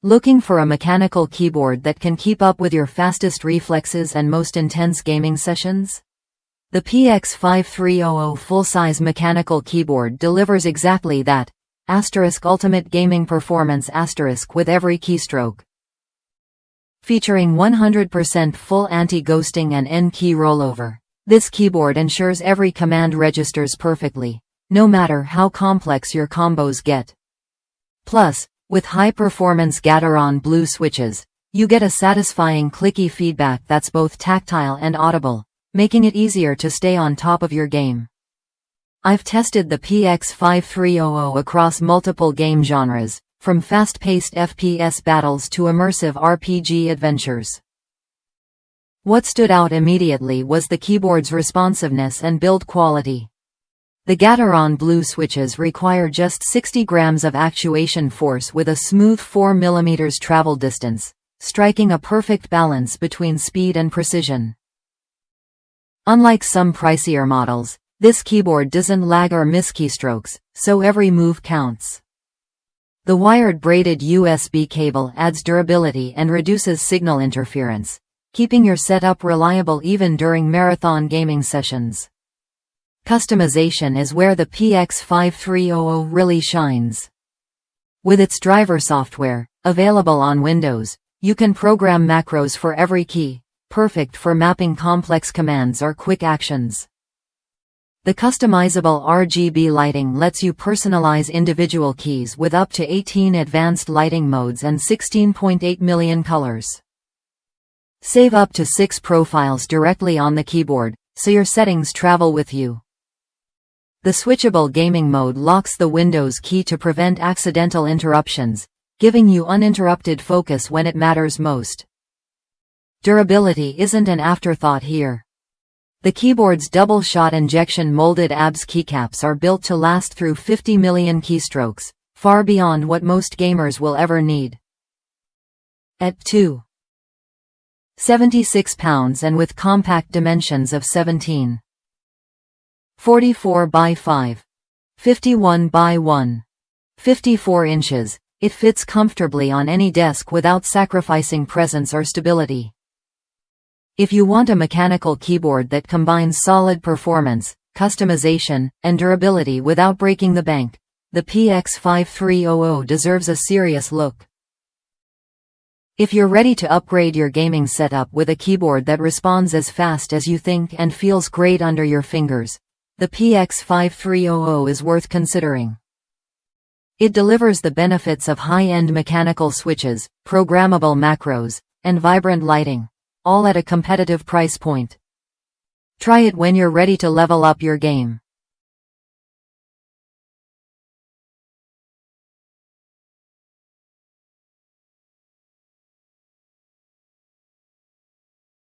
Looking for a mechanical keyboard that can keep up with your fastest reflexes and most intense gaming sessions? The PX5300 full-size mechanical keyboard delivers exactly that. Ultimate gaming performance with every keystroke. Featuring 100% full anti-ghosting and N-key rollover, this keyboard ensures every command registers perfectly, no matter how complex your combos get. Plus, with high-performance Gateron blue switches, you get a satisfying clicky feedback that's both tactile and audible, making it easier to stay on top of your game. I've tested the PX5300 across multiple game genres, from fast-paced FPS battles to immersive RPG adventures. What stood out immediately was the keyboard's responsiveness and build quality. The Gateron blue switches require just 60 grams of actuation force with a smooth 4 mm travel distance, striking a perfect balance between speed and precision. Unlike some pricier models, this keyboard doesn't lag or miss keystrokes, so every move counts. The wired braided USB cable adds durability and reduces signal interference, keeping your setup reliable even during marathon gaming sessions. Customization is where the PX5300 really shines. With its driver software, available on Windows, you can program macros for every key, perfect for mapping complex commands or quick actions. The customizable RGB lighting lets you personalize individual keys with up to 18 advanced lighting modes and 16.8 million colors. Save up to 6 profiles directly on the keyboard, so your settings travel with you. The switchable gaming mode locks the Windows key to prevent accidental interruptions, giving you uninterrupted focus when it matters most. Durability isn't an afterthought here. The keyboard's double-shot injection molded ABS keycaps are built to last through 50 million keystrokes, far beyond what most gamers will ever need. At 2.76 pounds and with compact dimensions of 17.44 by 5.51 by 1.54 inches, it fits comfortably on any desk without sacrificing presence or stability. If you want a mechanical keyboard that combines solid performance, customization, and durability without breaking the bank, the PX5300 deserves a serious look. If you're ready to upgrade your gaming setup with a keyboard that responds as fast as you think and feels great under your fingers, the PX5300 is worth considering. It delivers the benefits of high-end mechanical switches, programmable macros, and vibrant lighting, all at a competitive price point. Try it when you're ready to level up your game.